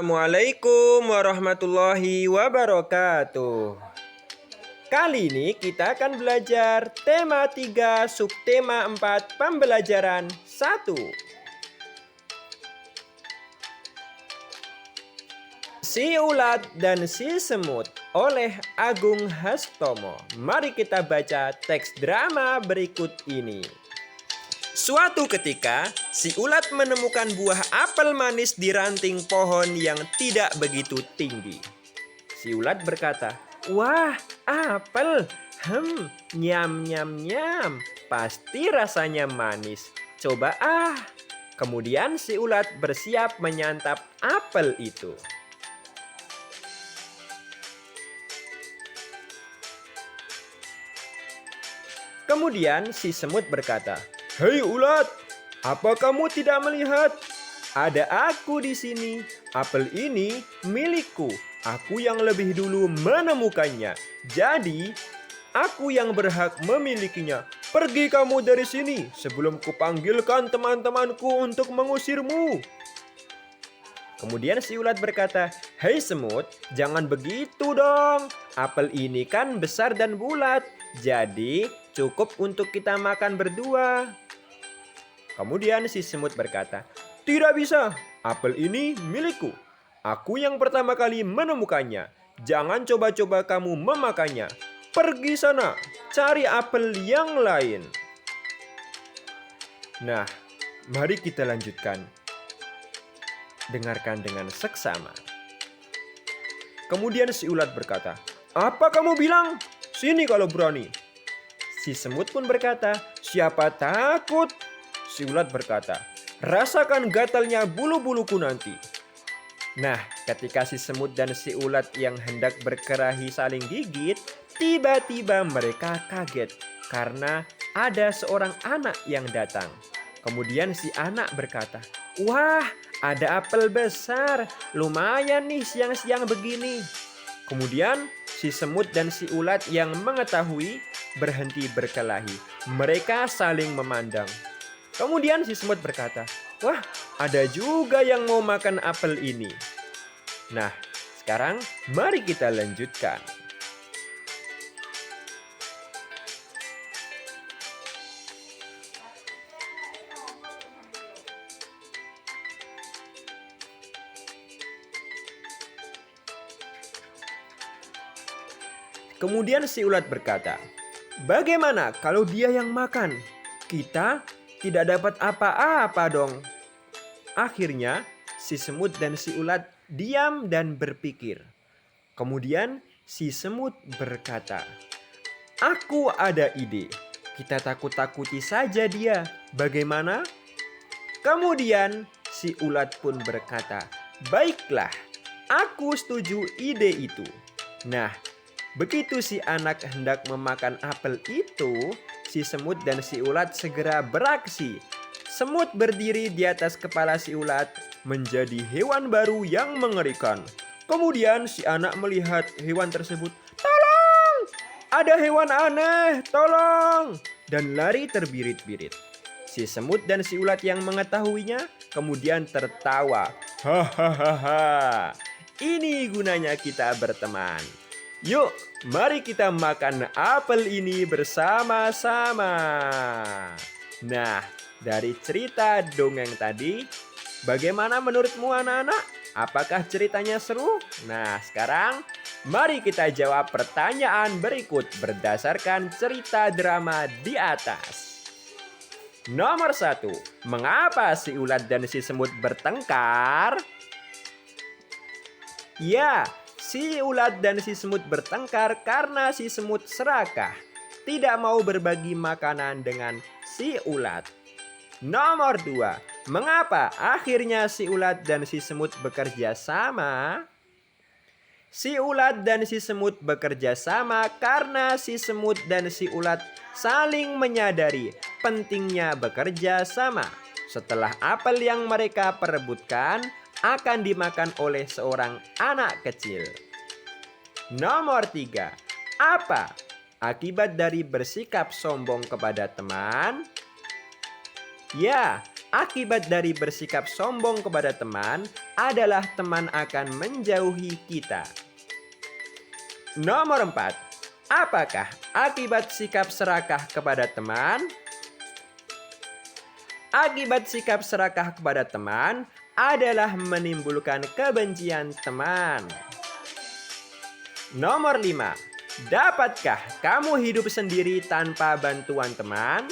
Assalamualaikum warahmatullahi wabarakatuh. Kali ini kita akan belajar tema 3, subtema 4, pembelajaran 1. Si Ulat dan Si Semut oleh Agung Hastomo. Mari kita baca teks drama berikut ini. Suatu ketika, si ulat menemukan buah apel manis di ranting pohon yang tidak begitu tinggi. Si ulat berkata, "Wah, apel. Nyam nyam nyam. Pasti rasanya manis. Coba ah." Kemudian si ulat bersiap menyantap apel itu. Kemudian si semut berkata, "Hei ulat, apa kamu tidak melihat? Ada aku di sini. Apel ini milikku. Aku yang lebih dulu menemukannya. Jadi, aku yang berhak memilikinya. Pergi kamu dari sini sebelum kupanggilkan teman-temanku untuk mengusirmu." Kemudian si ulat berkata, "Hei semut, jangan begitu dong. Apel ini kan besar dan bulat. Jadi, cukup untuk kita makan berdua." Kemudian si semut berkata, "Tidak bisa, apel ini milikku. Aku yang pertama kali menemukannya. Jangan coba-coba kamu memakannya. Pergi sana, cari apel yang lain." Nah, mari kita lanjutkan. Dengarkan dengan seksama. Kemudian si ulat berkata, "Apa kamu bilang? Sini kalau berani." Si semut pun berkata, "Siapa takut?" Si ulat berkata, "Rasakan gatalnya bulu-buluku nanti." Nah, ketika si semut dan si ulat yang hendak berkelahi saling gigit, tiba-tiba mereka kaget karena ada seorang anak yang datang. Kemudian si anak berkata, "Wah, ada apel besar. Lumayan nih siang-siang begini." Kemudian si semut dan si ulat yang mengetahui berhenti berkelahi. Mereka saling memandang. Kemudian si semut berkata, "Wah, ada juga yang mau makan apel ini." Nah, sekarang mari kita lanjutkan. Kemudian si ulat berkata, "Bagaimana kalau dia yang makan? Kita tidak dapat apa-apa dong." Akhirnya si semut dan si ulat diam dan berpikir. Kemudian si semut berkata, "Aku ada ide. Kita takut-takuti saja dia. Bagaimana?" Kemudian si ulat pun berkata, "Baiklah, aku setuju ide itu." Nah, begitu si anak hendak memakan apel itu, si semut dan si ulat segera beraksi. Semut berdiri di atas kepala si ulat menjadi hewan baru yang mengerikan. Kemudian si anak melihat hewan tersebut. "Tolong! Ada hewan aneh, tolong!" Dan lari terbirit-birit. Si semut dan si ulat yang mengetahuinya kemudian tertawa. "Hahaha, ini gunanya kita berteman. Yuk, mari kita makan apel ini bersama-sama." Nah, dari cerita dongeng tadi, bagaimana menurutmu anak-anak? Apakah ceritanya seru? Nah, sekarang mari kita jawab pertanyaan berikut berdasarkan cerita drama di atas. Nomor 1, mengapa si ulat dan si semut bertengkar? Ya, si ulat dan si semut bertengkar karena si semut serakah, tidak mau berbagi makanan dengan si ulat. Nomor 2, mengapa akhirnya si ulat dan si semut bekerja sama? Si ulat dan si semut bekerja sama karena si semut dan si ulat saling menyadari pentingnya bekerja sama. Setelah apel yang mereka perebutkan akan dimakan oleh seorang anak kecil. Nomor 3, apa akibat dari bersikap sombong kepada teman? Ya, Akibat dari bersikap sombong kepada teman adalah teman akan menjauhi kita. Nomor 4. Apakah akibat sikap serakah kepada teman? Akibat sikap serakah kepada teman adalah menimbulkan kebencian teman. Nomor 5. Dapatkah kamu hidup sendiri tanpa bantuan teman?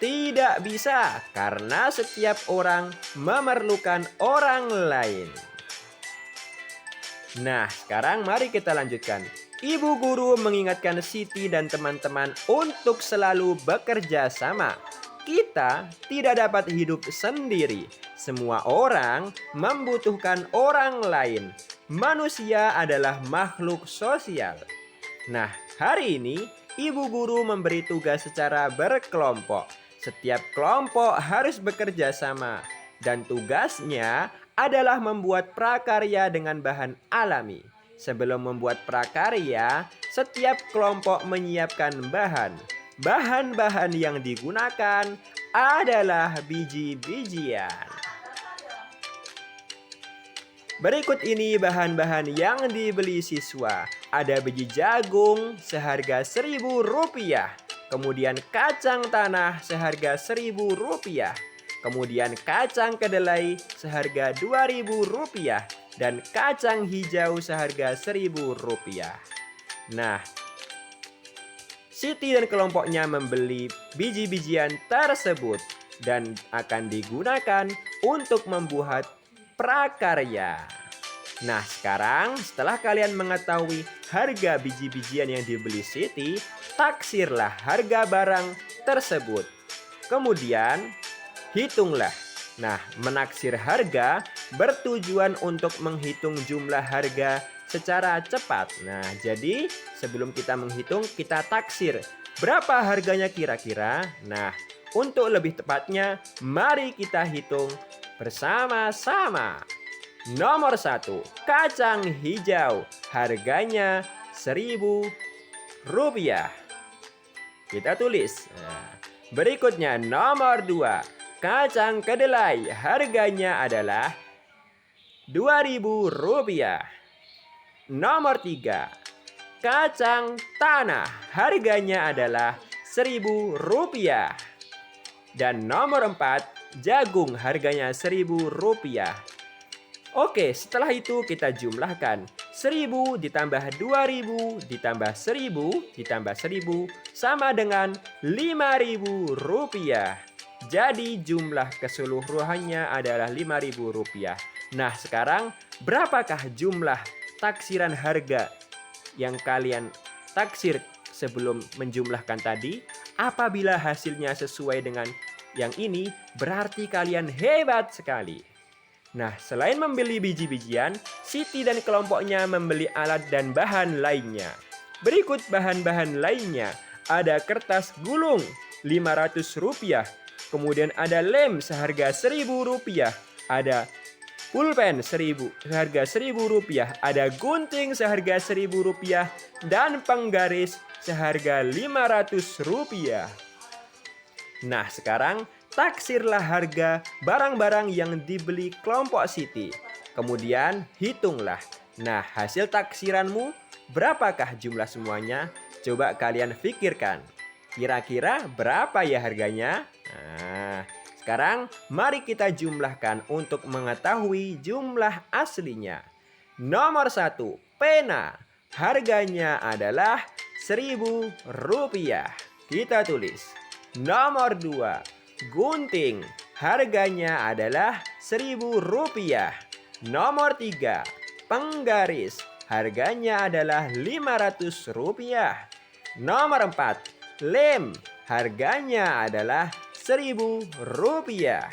Tidak bisa, karena setiap orang memerlukan orang lain. Nah, sekarang mari kita lanjutkan. Ibu guru mengingatkan Siti dan teman-teman untuk selalu bekerja sama. Kita tidak dapat hidup sendiri. Semua orang membutuhkan orang lain. Manusia adalah makhluk sosial. Nah, hari ini ibu guru memberi tugas secara berkelompok. Setiap kelompok harus bekerja sama, dan tugasnya adalah membuat prakarya dengan bahan alami. Sebelum membuat prakarya, setiap kelompok menyiapkan bahan. Bahan-bahan yang digunakan adalah biji-bijian. Berikut ini bahan-bahan yang dibeli siswa. Ada biji jagung seharga Rp1.000. Kemudian kacang tanah seharga Rp1.000. Kemudian kacang kedelai seharga Rp2.000. Dan kacang hijau seharga Rp1.000. Nah, Siti dan kelompoknya membeli biji-bijian tersebut dan akan digunakan untuk membuat prakarya. Nah, sekarang setelah kalian mengetahui harga biji-bijian yang dibeli Siti, taksirlah harga barang tersebut. Kemudian, hitunglah. Nah, menaksir harga bertujuan untuk menghitung jumlah harga secara cepat. Nah, jadi sebelum kita menghitung, kita taksir. Berapa harganya kira-kira? Nah, untuk lebih tepatnya, mari kita hitung bersama-sama. Nomor 1, kacang hijau. Harganya Rp1.000. Kita tulis. Nah, berikutnya nomor 2, kacang kedelai. Harganya adalah Rp2.000. Nomor 3, kacang tanah. Harganya adalah Rp1.000. Dan nomor 4, jagung. Harganya Rp1.000. Oke, setelah itu kita jumlahkan. 1.000 ditambah 2.000 ditambah 1.000 ditambah 1.000 sama dengan Rp5.000. Jadi jumlah keseluruhannya adalah Rp5.000. Nah, sekarang berapakah jumlah taksiran harga yang kalian taksir sebelum menjumlahkan tadi? Apabila hasilnya sesuai dengan yang ini, berarti kalian hebat sekali. Nah, selain membeli biji-bijian, Siti dan kelompoknya membeli alat dan bahan lainnya. Berikut bahan-bahan lainnya. Ada kertas gulung Rp500. Kemudian ada lem seharga Rp1.000. Ada pulpen seharga Rp1.000. Ada gunting seharga Rp1.000. Dan penggaris seharga Rp500. Nah, sekarang taksirlah harga barang-barang yang dibeli kelompok Siti. Kemudian hitunglah. Nah, hasil taksiranmu berapakah jumlah semuanya? Coba kalian pikirkan. Kira-kira berapa ya harganya? Nah, sekarang mari kita jumlahkan untuk mengetahui jumlah aslinya. Nomor 1, pena. Harganya adalah Rp1.000. Kita tulis. Nomor 2, gunting. Harganya adalah Rp1.000. Nomor 3, penggaris. Harganya adalah Rp500. Nomor 4, lem. Harganya adalah Rp1.000.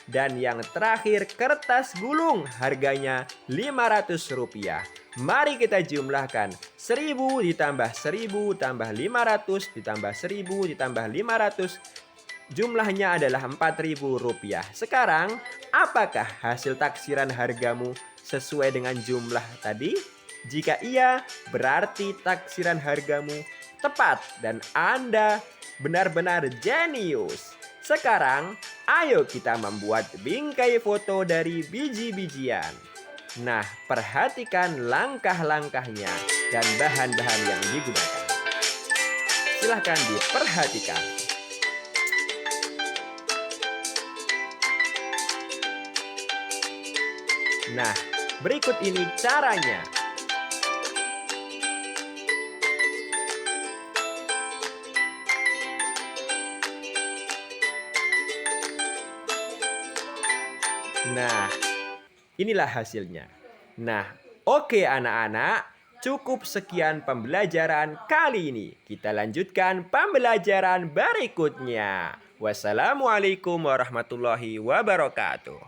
Dan yang terakhir, kertas gulung. Harganya Rp500. Mari kita jumlahkan. 1.000 ditambah 1.000 tambah 500 ditambah 1.000 ditambah 500. Jumlahnya adalah Rp4.000. Sekarang, apakah hasil taksiran hargamu sesuai dengan jumlah tadi? Jika iya, berarti taksiran hargamu tepat dan Anda benar-benar jenius. Sekarang, ayo kita membuat bingkai foto dari biji-bijian. Nah, perhatikan langkah-langkahnya dan bahan-bahan yang digunakan. Silahkan diperhatikan. Nah, berikut ini caranya. Nah, inilah hasilnya. Nah, oke anak-anak, cukup sekian pembelajaran kali ini. Kita lanjutkan pembelajaran berikutnya. Wassalamualaikum warahmatullahi wabarakatuh.